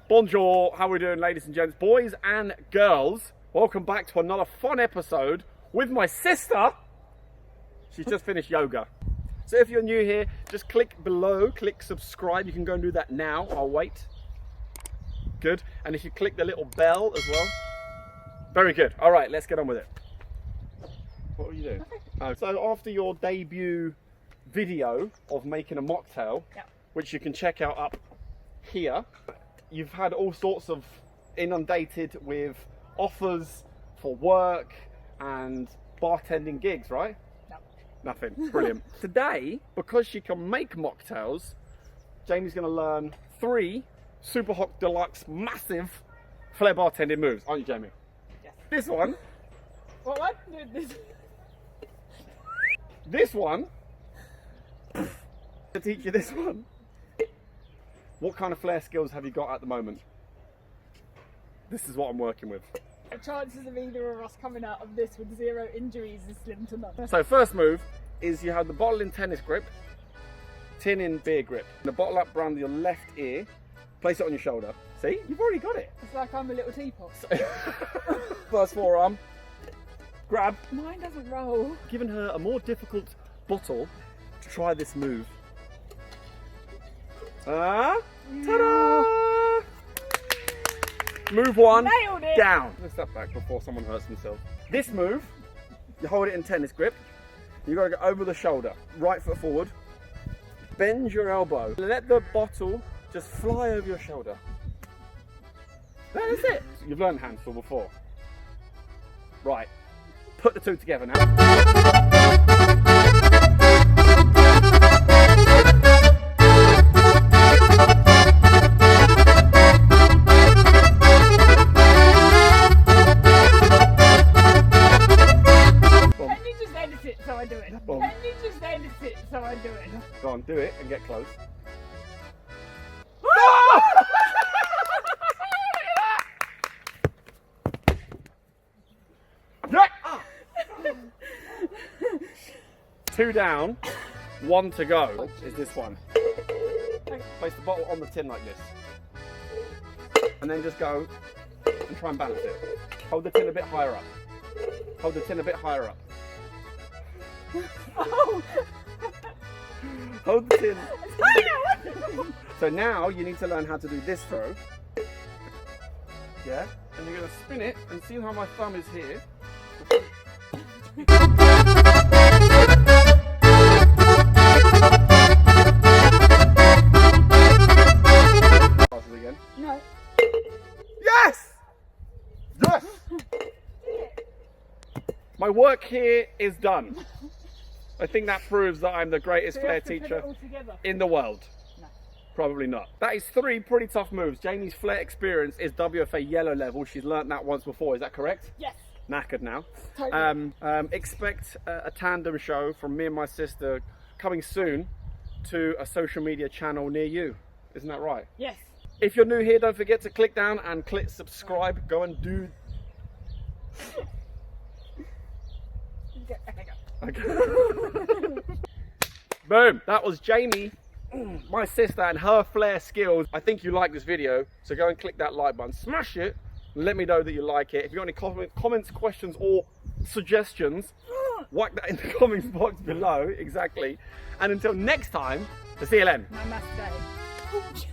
Bonjour, how are we doing, ladies and gents, boys and girls? Welcome back to another fun episode with my sister. She's just finished yoga. So if you're new here, just click below, click subscribe. You can go and do that now. I'll wait. Good. And if you click the little bell as well. Very good. All right, let's get on with it. What were you doing? So after your debut video of making a mocktail, which you can check out up here, you've had all sorts of inundated with offers for work and bartending gigs, right? No. Nothing. Brilliant. Today, because she can make mocktails, Jamie's going to learn 3 super hot deluxe massive Flair bartending moves, aren't you, Jamie? Yes. This one. What one? This. This one. To teach you this one. What kind of Flair skills have you got at the moment? This is what I'm working with. The chances of either of us coming out of this with 0 injuries is slim to none. So first move is you have the bottle in tennis grip, tin in beer grip. The bottle up around your left ear, place it on your shoulder. See, you've already got it. It's like I'm a little teapot. First forearm, grab. Mine doesn't roll. Given her a more difficult bottle to try this move. Ta-da! Move 1, Nailed it. down. Let's step back before someone hurts themselves. This move, you hold it in tennis grip. You gotta go over the shoulder, right foot forward. Bend your elbow. Let the bottle just fly over your shoulder. That is it. You've learned handful before. Right, put the 2 together now. So I do it. Can you just edit it so I do it? Go on, do it and get close. Two down, 1 to go is this one. Place the bottle on the tin like this. And then just go and try and balance it. Hold the tin a bit higher up. Hold the tin a bit higher up. Oh! Hold the tin. So now you need to learn how to do this throw. Yeah? And you're going to spin it and see how my thumb is here. Again. No. Yes! Yes! My work here is done. I think that proves that I'm the greatest Flair teacher in the world. No. Probably not. That is 3 pretty tough moves. Jamie's Flair experience is WFA yellow level. She's learnt that once before. Is that correct? Yes. Knackered now. Totally. Expect a tandem show from me and my sister coming soon to a social media channel near you. Isn't that right? Yes. If you're new here, don't forget to click down and click subscribe. Go and do... Okay. Boom, that was Jamie, my sister, and her Flair skills. I think you like this video, so go and click that like button, smash it, and let me know that you like it. If you've got any comments, questions, or suggestions, whack that in the comments box below, exactly. And until next time, the CLN. Namaste.